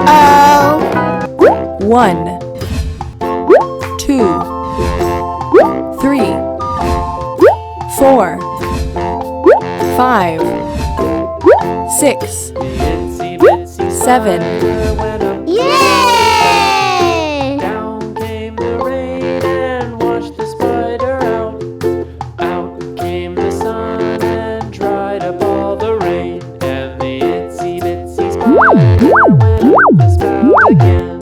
Uh-oh. 1, 2, 3, 4, 5, 6, 7. Yay! Down came the rain and washed the spider out. Out came the sun and dried up all the rain. And the itsy bitsy spider went up the spout again.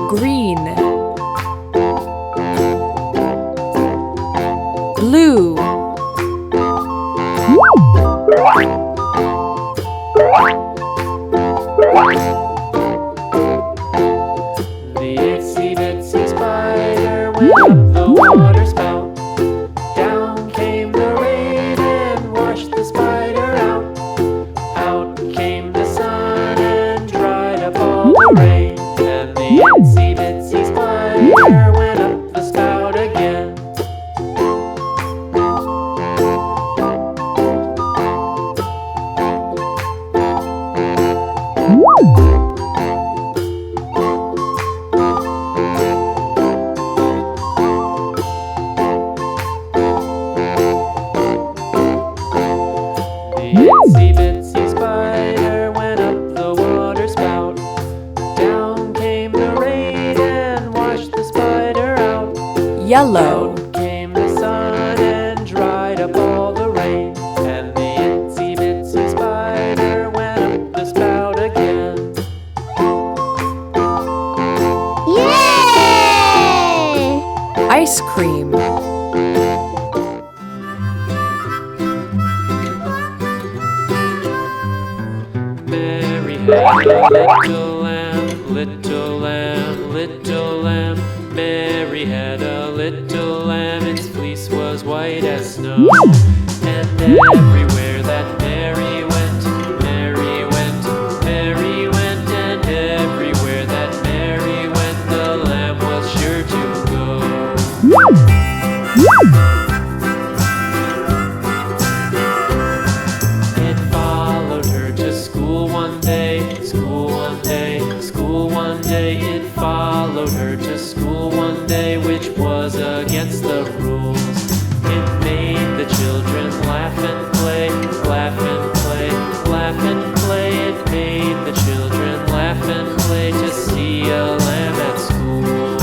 green, blue, The itsy bitsy spider went up the water spout. Down came the rain and washed the spider out. Out came the sun and dried up all the rain. And the itsy bitsy spider went up the spout again. The itsy bitsy spider went up the water spout. Down came the rain and washed the spider out. yellow, Out came the sun and dried up all the rain. And the itsy bitsy spider went up the spout again. Yay! ice cream, Mary had a little lamb, little lamb, little lamb. Mary had a little lamb, its fleece was white as snow. And everywhere that Mary went, Mary went, Mary went. And everywhere that Mary went, the lamb was sure to go. It followed her to school one day, school one day, school one day. It followed her to school one day, which was against the rules. It made the children laugh and play, laugh and play, laugh and play. It made the children laugh and play to see a lamb at school.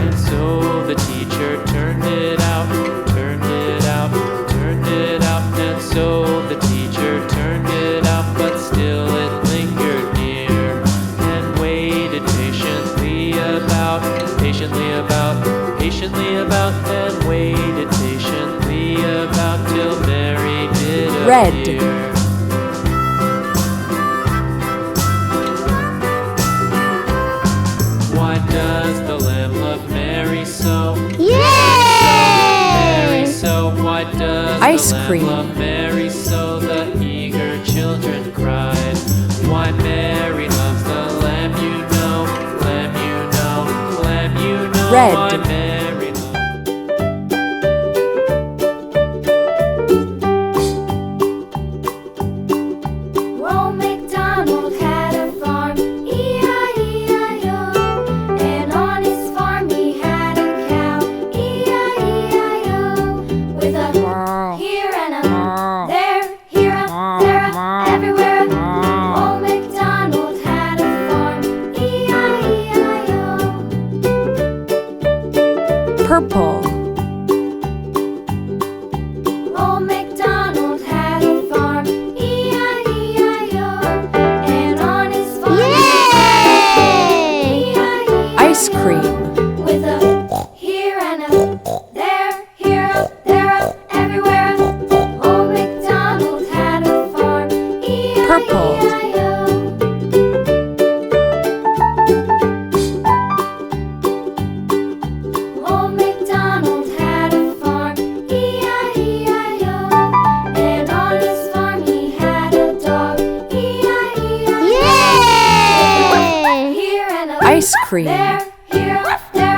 And so the teacher turned it out, turned it out, turned it out. And so the teacher turned it out, but still it lingered near and waited patiently about, patiently about, patiently about, and waited patiently about till Mary did Red. appear. Why does the lamb love Mary so? Mary Yay! so. Why does Ice the lamb cream. love Mary so? The eager children cried. Why Mary loves the lamb, you know, lamb, you know, lamb, you know. Red. Why Mary loves. Old MacDonald had a farm, E-I-E-I-O. And on his farm he had a cow, E-I-E-I-O. With a here and a there, here a, there a, everywhere a. Old MacDonald had a farm, E-I-E-I-O. purple, Old MacDonald had a farm, E-I-E-I-O. And on his farm he Yay! had E-I-E-I-O. ice cream, With a here and a there, here a, there a, everywhere a. Old MacDonald had a farm, Purple. E-I-E-I-O. Old MacDonald had a farm, E-I-E-I-O. And on his farm he had a dog, E-I-E-I-O. Yay! Here and a ice cream, there, here, there,